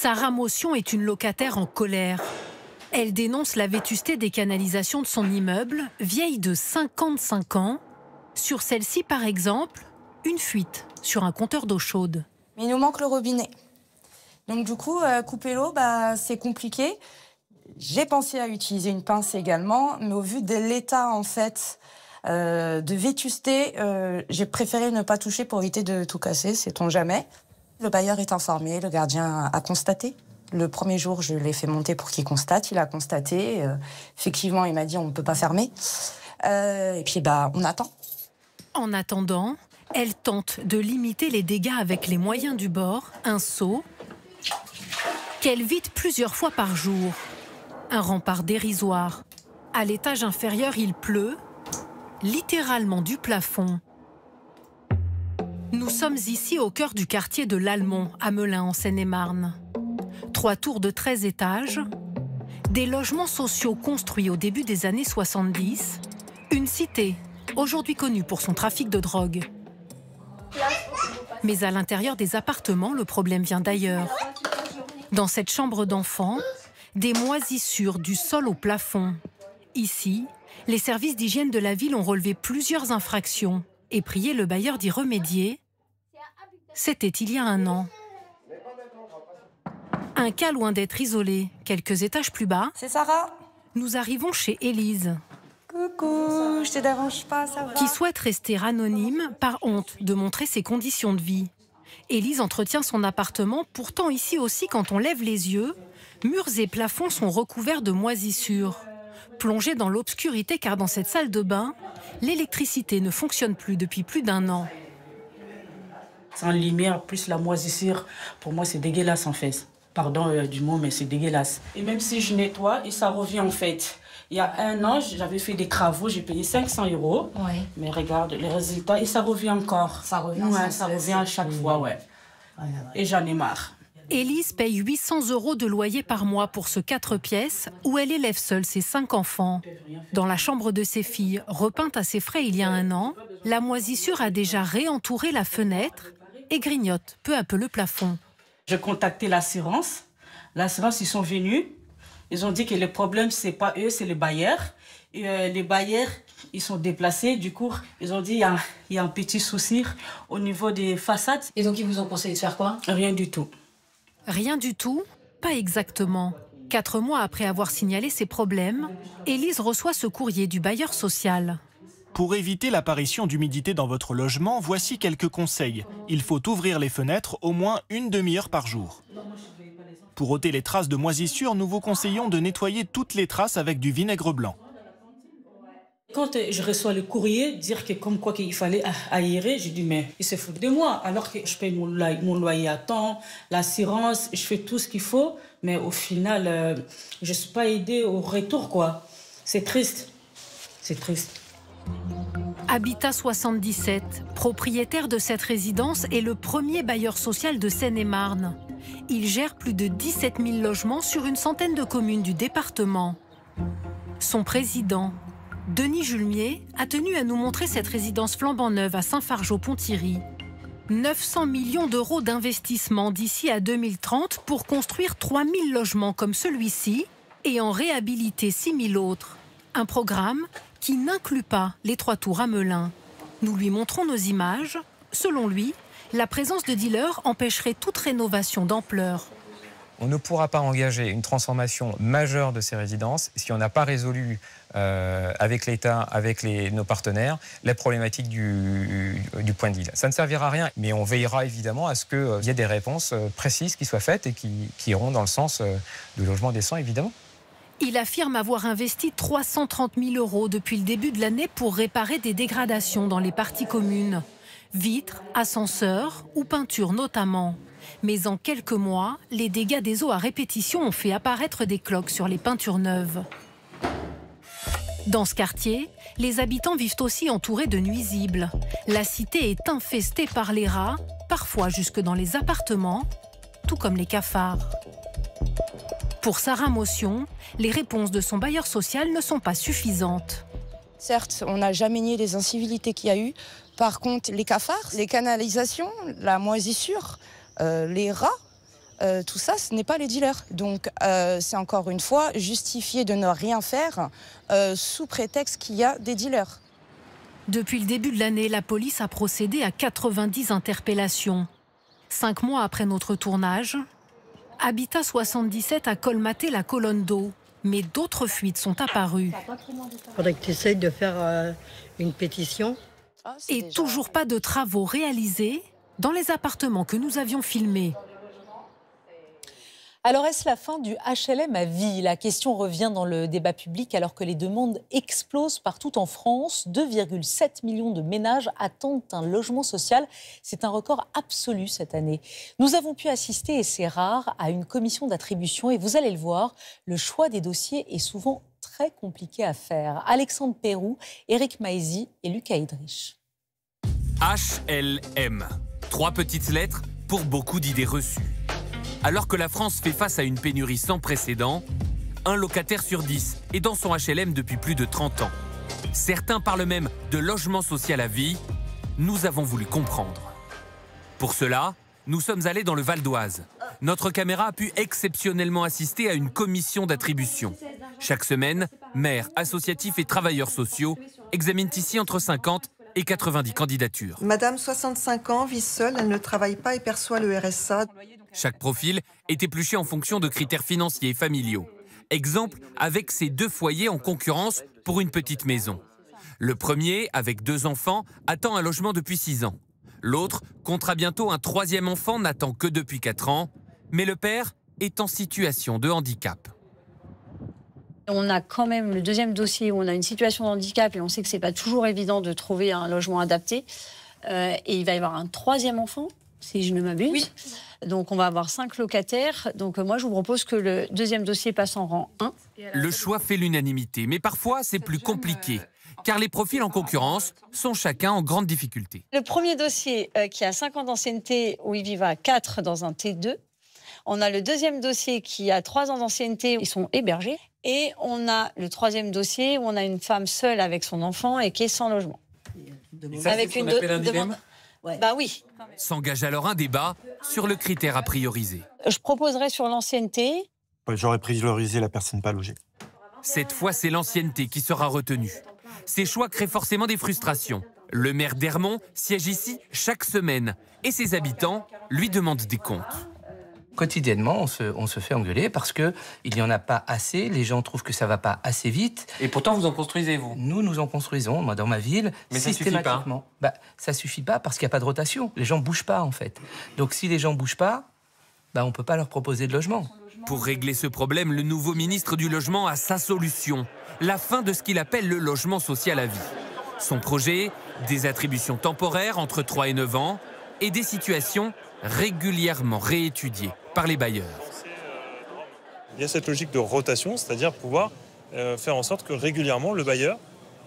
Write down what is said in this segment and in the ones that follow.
Sarah Motion est une locataire en colère. Elle dénonce la vétusté des canalisations de son immeuble, vieille de 55 ans. Sur celle-ci, par exemple, une fuite sur un compteur d'eau chaude. Mais il nous manque le robinet. Donc du coup, couper l'eau, c'est compliqué. J'ai pensé à utiliser une pince également, mais au vu de l'état en fait de vétusté, j'ai préféré ne pas toucher pour éviter de tout casser, sait-on jamais. Le bailleur est informé, le gardien a constaté. Le premier jour, je l'ai fait monter pour qu'il constate. Il a constaté. Effectivement, il m'a dit on ne peut pas fermer. Et puis on attend. En attendant, elle tente de limiter les dégâts avec les moyens du bord, un seau, qu'elle vide plusieurs fois par jour. Un rempart dérisoire. À l'étage inférieur, il pleut, littéralement du plafond. Nous sommes ici au cœur du quartier de l'Almont, à Melun, en Seine-et-Marne. 3 tours de 13 étages, des logements sociaux construits au début des années 70, une cité, aujourd'hui connue pour son trafic de drogue. Mais à l'intérieur des appartements, le problème vient d'ailleurs. Dans cette chambre d'enfant, des moisissures du sol au plafond. Ici, les services d'hygiène de la ville ont relevé plusieurs infractions et prié le bailleur d'y remédier. C'était il y a 1 an. Un cas loin d'être isolé, quelques étages plus bas. C'est Sarah. Nous arrivons chez Élise. Coucou, je te dérange pas, ça va? Qui souhaite rester anonyme par honte de montrer ses conditions de vie. Élise entretient son appartement, pourtant ici aussi, quand on lève les yeux, murs et plafonds sont recouverts de moisissures. Plongée dans l'obscurité car dans cette salle de bain, l'électricité ne fonctionne plus depuis plus d'1 an. Sans lumière, plus la moisissure, pour moi c'est dégueulasse en fait. Pardon du mot, mais c'est dégueulasse. Et même si je nettoie, et ça revient en fait. Il y a 1 an, j'avais fait des travaux, j'ai payé 500 €. Ouais. Mais regarde les résultats, et ça revient encore. Ça revient, ouais, ça revient à chaque fois, ouais. Et j'en ai marre. Élise paye 800 € de loyer par mois pour ce 4 pièces où elle élève seule ses 5 enfants. Dans la chambre de ses filles, repeinte à ses frais il y a 1 an, la moisissure a déjà réentouré la fenêtre et grignote peu à peu le plafond. J'ai contacté l'assurance. L'assurance, ils sont venus. Ils ont dit que le problème, c'est pas eux, c'est les bailleurs. Et les bailleurs, ils sont déplacés. Du coup, ils ont dit qu'il y a un petit souci au niveau des façades. Et donc, ils vous ont conseillé de faire quoi? Rien du tout. Rien du tout? Pas exactement. 4 mois après avoir signalé ses problèmes, Élise reçoit ce courrier du bailleur social. Pour éviter l'apparition d'humidité dans votre logement, voici quelques conseils. Il faut ouvrir les fenêtres au moins une demi-heure par jour. Pour ôter les traces de moisissure, nous vous conseillons de nettoyer toutes les traces avec du vinaigre blanc. Quand je reçois le courrier, dire que comme quoi qu'il fallait aérer, j'ai dit mais il se fout de moi. Alors que je paye mon loyer à temps, l'assurance, je fais tout ce qu'il faut. Mais au final, je ne suis pas aidée au retour, quoi. C'est triste. C'est triste. Habitat 77, propriétaire de cette résidence, est le premier bailleur social de Seine-et-Marne. Il gère plus de 17 000 logements sur une centaine de communes du département. Son président, Denis Julmier, a tenu à nous montrer cette résidence flambant neuve à Saint-Fargeau-Ponthierry. 900 millions d'euros d'investissement d'ici à 2030 pour construire 3 000 logements comme celui-ci et en réhabiliter 6 000 autres. Un programme qui n'inclut pas les 3 tours à Melun. Nous lui montrons nos images. Selon lui, la présence de dealers empêcherait toute rénovation d'ampleur. On ne pourra pas engager une transformation majeure de ces résidences si on n'a pas résolu avec l'État, avec nos partenaires, la problématique du point de deal. Ça ne servira à rien, mais on veillera évidemment à ce qu'il y ait des réponses précises qui soient faites et qui iront dans le sens de logement décent, évidemment. Il affirme avoir investi 330 000 € depuis le début de l'année pour réparer des dégradations dans les parties communes. Vitres, ascenseurs ou peintures notamment. Mais en quelques mois, les dégâts des eaux à répétition ont fait apparaître des cloques sur les peintures neuves. Dans ce quartier, les habitants vivent aussi entourés de nuisibles. La cité est infestée par les rats, parfois jusque dans les appartements, tout comme les cafards. Pour Sarah Motion, les réponses de son bailleur social ne sont pas suffisantes. Certes, on n'a jamais nié les incivilités qu'il y a eu. Par contre, les cafards, les canalisations, la moisissure, les rats, tout ça, ce n'est pas les dealers. Donc, c'est encore une fois justifié de ne rien faire sous prétexte qu'il y a des dealers. Depuis le début de l'année, la police a procédé à 90 interpellations. 5 mois après notre tournage, Habitat 77 a colmaté la colonne d'eau. Mais d'autres fuites sont apparues. Il faudrait que tu essayes de faire une pétition. Et toujours pas de travaux réalisés dans les appartements que nous avions filmés. Alors, est-ce la fin du HLM à vie? La question revient dans le débat public alors que les demandes explosent partout en France. 2,7 millions de ménages attendent un logement social. C'est un record absolu cette année. Nous avons pu assister, et c'est rare, à une commission d'attribution. Et vous allez le voir, le choix des dossiers est souvent très compliqué à faire. Alexandre Pérou, Éric Maisy et Lucas Idrich. HLM. 3 petites lettres pour beaucoup d'idées reçues. Alors que la France fait face à une pénurie sans précédent, un locataire sur 10 est dans son HLM depuis plus de 30 ans. Certains parlent même de logement social à vie. Nous avons voulu comprendre. Pour cela, nous sommes allés dans le Val d'Oise. Notre caméra a pu exceptionnellement assister à une commission d'attribution. Chaque semaine, maires, associatifs et travailleurs sociaux examinent ici entre 50 et 90 candidatures. Madame, 65 ans, vit seule, elle ne travaille pas et perçoit le RSA. Chaque profil est épluché en fonction de critères financiers et familiaux. Exemple avec ces 2 foyers en concurrence pour une petite maison. Le premier, avec 2 enfants, attend un logement depuis 6 ans. L'autre comptera bientôt un 3e enfant, n'attend que depuis 4 ans. Mais le père est en situation de handicap. On a quand même le 2e dossier où on a une situation de handicap et on sait que ce n'est pas toujours évident de trouver un logement adapté. Et il va y avoir un 3e enfant, si je ne m'abuse. Oui. Donc on va avoir 5 locataires. Donc moi je vous propose que le 2e dossier passe en rang 1. Le choix fait l'unanimité, mais parfois c'est plus compliqué. Car les profils en concurrence sont chacun en grande difficulté. Le premier dossier qui a 5 ans d'ancienneté où ils vivent à 4 dans un T2. On a le 2e dossier qui a 3 ans d'ancienneté, ils sont hébergés. Et on a le 3e dossier où on a une femme seule avec son enfant et qui est sans logement. Ça, avec une dilemme. Ouais. Bah oui. S'engage alors un débat sur le critère à prioriser. Je proposerais sur l'ancienneté. J'aurais priorisé la personne pas logée. Cette fois, c'est l'ancienneté qui sera retenue. Ces choix créent forcément des frustrations. Le maire d'Hermont siège ici chaque semaine et ses habitants lui demandent des comptes. Quotidiennement, on se fait engueuler parce qu'il n'y en a pas assez, les gens trouvent que ça ne va pas assez vite. Et pourtant, vous en construisez, vous? Nous en construisons, moi, dans ma ville, mais systématiquement. Ça ne suffit pas parce qu'il n'y a pas de rotation. Les gens ne bougent pas, en fait. Donc, si les gens ne bougent pas, on ne peut pas leur proposer de logement. Pour régler ce problème, le nouveau ministre du Logement a sa solution. La fin de ce qu'il appelle le logement social à vie. Son projet, des attributions temporaires entre 3 et 9 ans et des situations régulièrement réétudiées par les bailleurs. Il y a cette logique de rotation, c'est-à-dire pouvoir faire en sorte que régulièrement le bailleur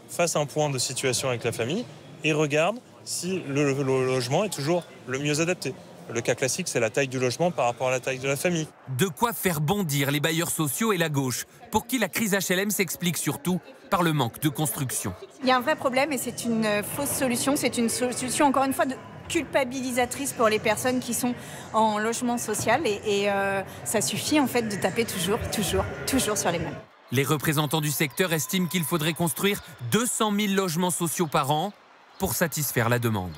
fasse un point de situation avec la famille et regarde si le logement est toujours le mieux adapté. Le cas classique, c'est la taille du logement par rapport à la taille de la famille. De quoi faire bondir les bailleurs sociaux et la gauche, pour qui la crise HLM s'explique surtout par le manque de construction. Il y a un vrai problème et c'est une fausse solution. C'est une solution, encore une fois, culpabilisatrice pour les personnes qui sont en logement social. Et ça suffit en fait de taper toujours sur les mêmes. Les représentants du secteur estiment qu'il faudrait construire 200 000 logements sociaux par an pour satisfaire la demande.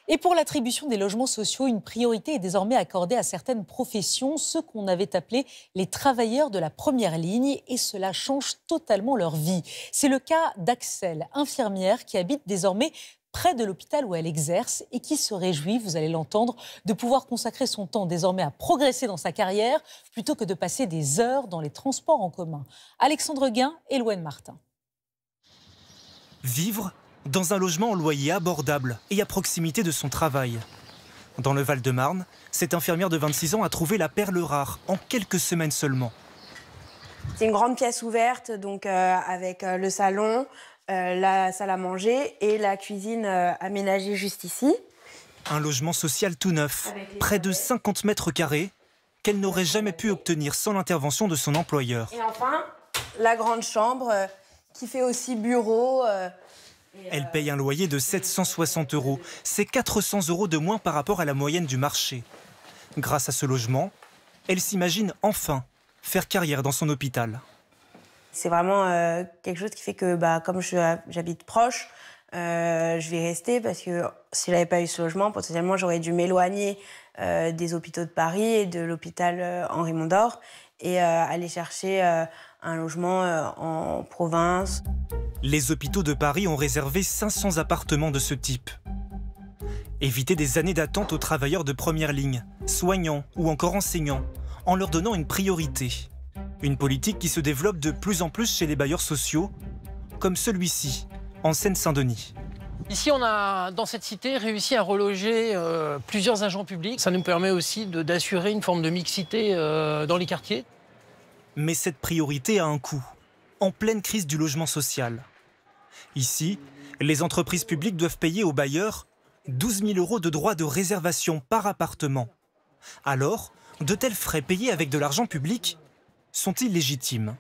Et pour l'attribution des logements sociaux, une priorité est désormais accordée à certaines professions, ceux qu'on avait appelés les travailleurs de la première ligne, et cela change totalement leur vie. C'est le cas d'Axel, infirmière qui habite désormais près de l'hôpital où elle exerce et qui se réjouit, vous allez l'entendre, de pouvoir consacrer son temps désormais à progresser dans sa carrière plutôt que de passer des heures dans les transports en commun. Alexandre Guin et Loane Martin. Vivre dans un logement en loyer abordable et à proximité de son travail. Dans le Val-de-Marne, cette infirmière de 26 ans a trouvé la perle rare en quelques semaines seulement. C'est une grande pièce ouverte, donc avec le salon, la salle à manger et la cuisine aménagée juste ici. Un logement social tout neuf, près de 50 mètres carrés, qu'elle n'aurait jamais pu obtenir sans l'intervention de son employeur. Et enfin, la grande chambre qui fait aussi bureau. Elle paye un loyer de 760 €. C'est 400 € de moins par rapport à la moyenne du marché. Grâce à ce logement, elle s'imagine enfin faire carrière dans son hôpital. C'est vraiment quelque chose qui fait que, comme j'habite proche, je vais rester parce que si je n'avais pas eu ce logement, potentiellement, j'aurais dû m'éloigner des hôpitaux de Paris et de l'hôpital Henri Mondor et aller chercher un logement en province. Les hôpitaux de Paris ont réservé 500 appartements de ce type. Éviter des années d'attente aux travailleurs de première ligne, soignants ou encore enseignants, en leur donnant une priorité. Une politique qui se développe de plus en plus chez les bailleurs sociaux, comme celui-ci, en Seine-Saint-Denis. Ici, on a, dans cette cité, réussi à reloger plusieurs agents publics. Ça nous permet aussi d'assurer une forme de mixité dans les quartiers. Mais cette priorité a un coût, en pleine crise du logement social. Ici, les entreprises publiques doivent payer aux bailleurs 12 000 € de droits de réservation par appartement. Alors, de tels frais payés avec de l'argent public sont-ils légitimes?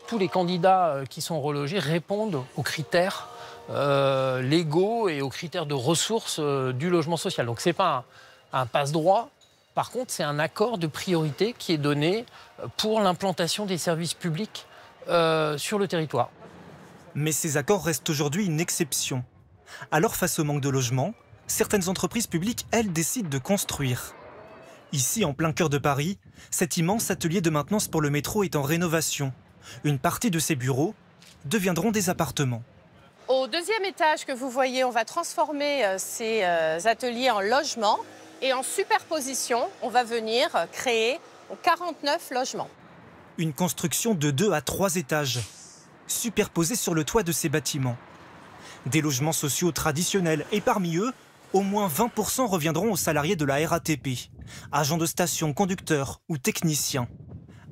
Tous les candidats qui sont relogés répondent aux critères légaux et aux critères de ressources du logement social. Donc ce n'est pas un passe-droit, par contre c'est un accord de priorité qui est donné pour l'implantation des services publics sur le territoire. Mais ces accords restent aujourd'hui une exception. Alors face au manque de logement, certaines entreprises publiques, elles, décident de construire. Ici, en plein cœur de Paris, cet immense atelier de maintenance pour le métro est en rénovation. Une partie de ses bureaux deviendront des appartements. Au deuxième étage que vous voyez, on va transformer ces ateliers en logements et en superposition, on va venir créer 49 logements. Une construction de 2 à 3 étages, superposés sur le toit de ces bâtiments. Des logements sociaux traditionnels et parmi eux, au moins 20% reviendront aux salariés de la RATP, agents de station, conducteurs ou techniciens.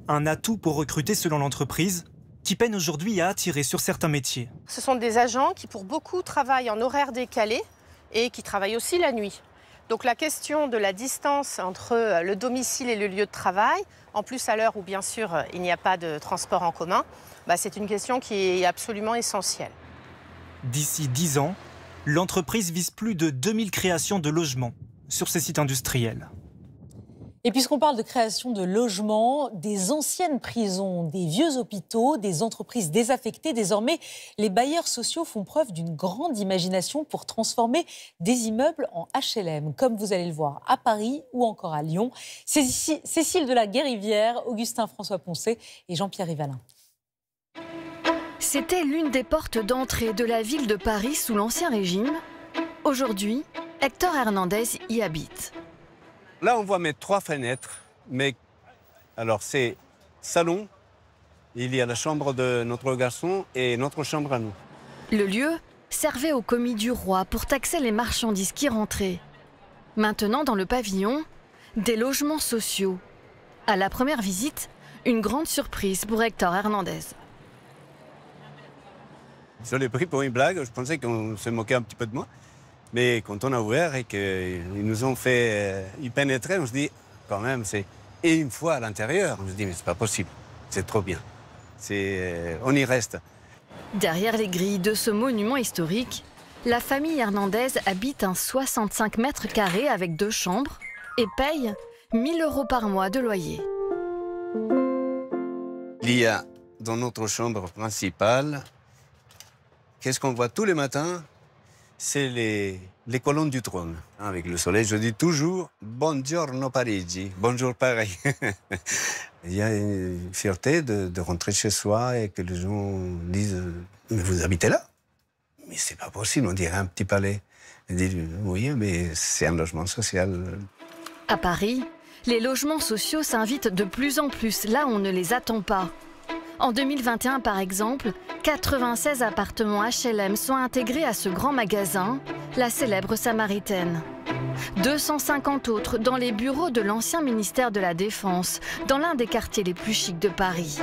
Un atout pour recruter selon l'entreprise, qui peine aujourd'hui à attirer sur certains métiers. Ce sont des agents qui, pour beaucoup, travaillent en horaire décalé et qui travaillent aussi la nuit. Donc la question de la distance entre le domicile et le lieu de travail, en plus à l'heure où bien sûr il n'y a pas de transport en commun, c'est une question qui est absolument essentielle. D'ici 10 ans, l'entreprise vise plus de 2000 créations de logements sur ses sites industriels. Et puisqu'on parle de création de logements, des anciennes prisons, des vieux hôpitaux, des entreprises désaffectées, désormais, les bailleurs sociaux font preuve d'une grande imagination pour transformer des immeubles en HLM, comme vous allez le voir à Paris ou encore à Lyon. C'est ici Cécile de la Guérivière, Augustin François Poncet et Jean-Pierre Rivalin. C'était l'une des portes d'entrée de la ville de Paris sous l'Ancien Régime. Aujourd'hui, Hector Hernandez y habite. Là, on voit mes 3 fenêtres. Mais alors, c'est salon, il y a la chambre de notre garçon et notre chambre à nous. Le lieu servait au commis du roi pour taxer les marchandises qui rentraient. Maintenant, dans le pavillon, des logements sociaux. À la première visite, une grande surprise pour Hector Hernandez. Je l'ai pris pour une blague, je pensais qu'on se moquait un petit peu de moi. Mais quand on a ouvert et qu'ils nous ont fait y pénétrer, on se dit, quand même, c'est... Et une fois à l'intérieur, on se dit, mais c'est pas possible, c'est trop bien. On y reste. Derrière les grilles de ce monument historique, la famille Hernandez habite un 65 mètres carrés avec 2 chambres et paye 1 000 € par mois de loyer. Il y a dans notre chambre principale, qu'est-ce qu'on voit tous les matins? C'est les colonnes du trône. Avec le soleil, je dis toujours « Buongiorno Parigi », « Bonjour Paris ». Il y a une fierté de rentrer chez soi et que les gens disent « Mais vous habitez là ?» Mais c'est pas possible, on dirait un petit palais. Ils disent « Oui, mais c'est un logement social ». À Paris, les logements sociaux s'invitent de plus en plus là où on ne les attend pas. En 2021, par exemple, 96 appartements HLM sont intégrés à ce grand magasin, la célèbre Samaritaine. 250 autres dans les bureaux de l'ancien ministère de la Défense, dans l'un des quartiers les plus chics de Paris.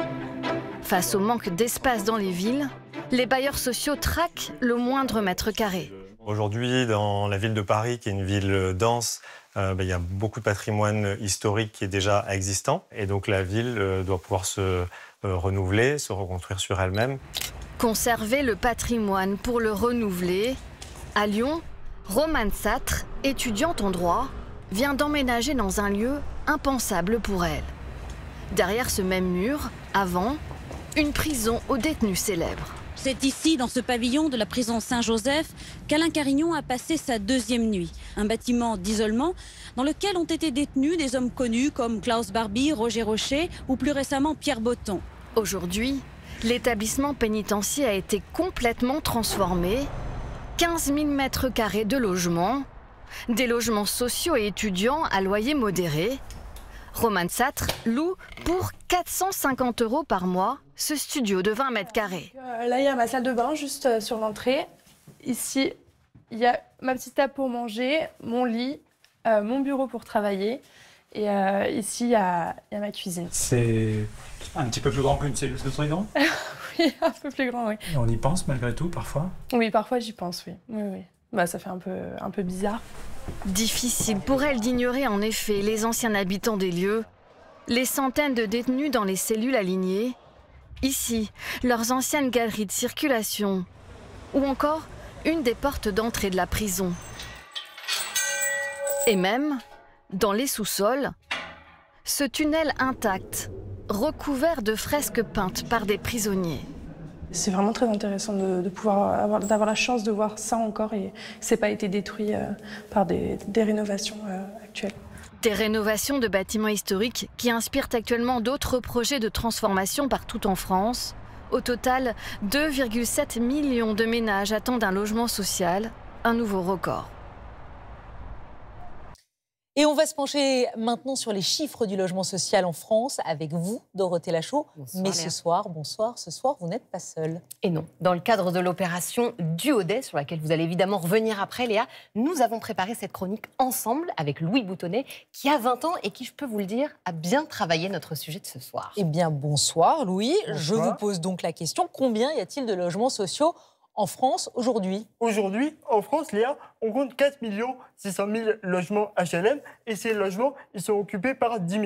Face au manque d'espace dans les villes, les bailleurs sociaux traquent le moindre mètre carré. Aujourd'hui, dans la ville de Paris, qui est une ville dense, il y a beaucoup de patrimoine historique qui est déjà existant. Et donc la ville doit pouvoir se renouveler, se reconstruire sur elle-même. Conserver le patrimoine pour le renouveler. À Lyon, Romane Satre, étudiante en droit, vient d'emménager dans un lieu impensable pour elle. Derrière ce même mur, avant, une prison aux détenus célèbres. C'est ici, dans ce pavillon de la prison Saint-Joseph, qu'Alain Carignon a passé sa deuxième nuit. Un bâtiment d'isolement dans lequel ont été détenus des hommes connus comme Klaus Barbie, Roger Rocher ou plus récemment Pierre Botton. Aujourd'hui, l'établissement pénitentiaire a été complètement transformé. 15 000 mètres carrés de logements, des logements sociaux et étudiants à loyer modéré. Romane Satre loue pour 450 € par mois ce studio de 20 mètres carrés. Là, il y a ma salle de bain juste sur l'entrée. Ici, il y a ma petite table pour manger, mon lit, mon bureau pour travailler. Et ici, il y a ma cuisine. C'est un petit peu plus grand qu'une cellule de prison. Oui, un peu plus grand, oui. Et on y pense malgré tout, parfois. Oui, parfois j'y pense, oui. Oui. Bah, ça fait un peu bizarre. Difficile pour elle d'ignorer en effet les anciens habitants des lieux, les centaines de détenus dans les cellules alignées, ici, leurs anciennes galeries de circulation, ou encore une des portes d'entrée de la prison. Et même, dans les sous-sols, ce tunnel intact, recouvert de fresques peintes par des prisonniers. C'est vraiment très intéressant d'avoir la chance de voir ça encore et que ça n'a pas été détruit par des rénovations actuelles. Des rénovations de bâtiments historiques qui inspirent actuellement d'autres projets de transformation partout en France. Au total, 2,7 millions de ménages attendent un logement social, un nouveau record. Et on va se pencher maintenant sur les chiffres du logement social en France avec vous, Dorothée Lachaud. Mais ce soir, vous n'êtes pas seule. Et non, dans le cadre de l'opération Duodet, sur laquelle vous allez évidemment revenir après, Léa, nous avons préparé cette chronique ensemble avec Louis Boutonnet, qui a 20 ans et qui, je peux vous le dire, a bien travaillé notre sujet de ce soir. Eh bien, bonsoir Louis. Bonsoir. Je vous pose donc la question, combien y a-t-il de logements sociaux en France aujourd'hui? Aujourd'hui, en France, Léa, on compte 4 600 000 logements HLM et ces logements, ils sont occupés par 10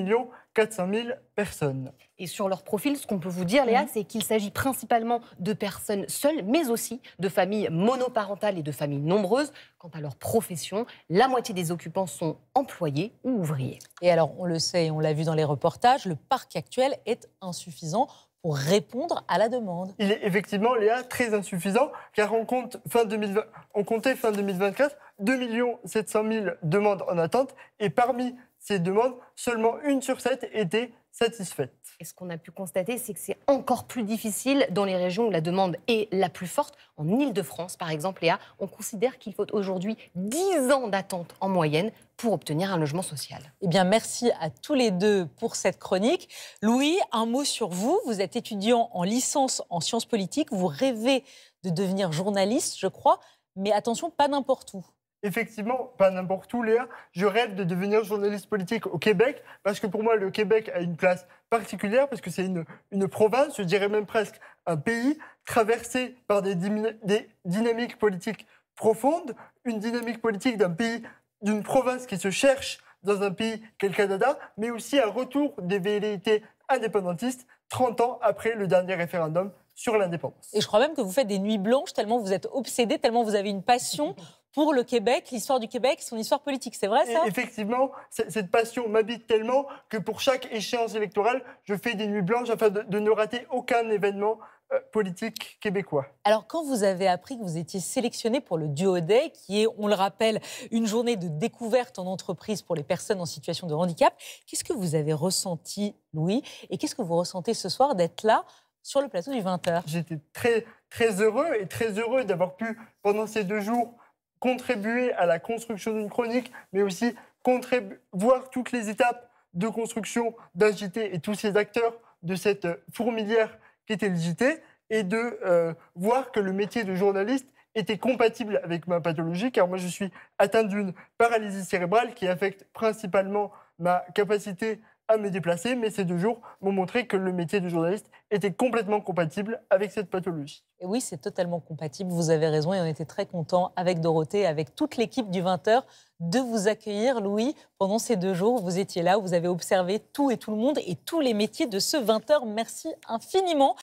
400 000 personnes. Et sur leur profil, ce qu'on peut vous dire, Léa, c'est qu'il s'agit principalement de personnes seules, mais aussi de familles monoparentales et de familles nombreuses. Quant à leur profession, la moitié des occupants sont employés ou ouvriers. Et alors, on le sait, on l'a vu dans les reportages, le parc actuel est insuffisant pour répondre à la demande. Il est effectivement, Léa, très insuffisant, car on comptait fin 2024 2 700 000 demandes en attente, et parmi ces demandes, seulement 1 sur 7 était satisfaite. Et ce qu'on a pu constater, c'est que c'est encore plus difficile dans les régions où la demande est la plus forte. En Île-de-France, par exemple, Léa, on considère qu'il faut aujourd'hui 10 ans d'attente en moyenne pour obtenir un logement social. Eh bien, merci à tous les deux pour cette chronique. Louis, un mot sur vous. Vous êtes étudiant en licence en sciences politiques. Vous rêvez de devenir journaliste, je crois. Mais attention, pas n'importe où. Effectivement, pas n'importe où, Léa. Je rêve de devenir journaliste politique au Québec, parce que pour moi, le Québec a une place particulière, parce que c'est une province, je dirais même presque un pays, traversé par des dynamiques politiques profondes, une dynamique politique d'un pays, d'une province qui se cherche dans un pays qu'est le Canada, mais aussi un retour des velléités indépendantistes 30 ans après le dernier référendum sur l'indépendance. Et je crois même que vous faites des nuits blanches, tellement vous êtes obsédé, tellement vous avez une passion pour le Québec, l'histoire du Québec, son histoire politique. C'est vrai, ça? Et effectivement, cette passion m'habite tellement que pour chaque échéance électorale, je fais des nuits blanches afin de ne rater aucun événement politique québécois. Alors, quand vous avez appris que vous étiez sélectionné pour le Duodet, qui est, on le rappelle, une journée de découverte en entreprise pour les personnes en situation de handicap, qu'est-ce que vous avez ressenti, Louis? Et qu'est-ce que vous ressentez ce soir d'être là sur le plateau du 20h? J'étais très heureux d'avoir pu, pendant ces 2 jours, contribuer à la construction d'une chronique, mais aussi voir toutes les étapes de construction d'un JT et tous ces acteurs de cette fourmilière qui était le JT, et de voir que le métier de journaliste était compatible avec ma pathologie, car moi je suis atteint d'une paralysie cérébrale qui affecte principalement ma capacité à me déplacer, mais ces 2 jours m'ont montré que le métier de journaliste était complètement compatible avec cette pathologie. Et oui, c'est totalement compatible, vous avez raison, et on était très contents avec Dorothée, avec toute l'équipe du 20h, de vous accueillir, Louis, pendant ces 2 jours. Vous étiez là, vous avez observé tout et tout le monde et tous les métiers de ce 20h. Merci infiniment.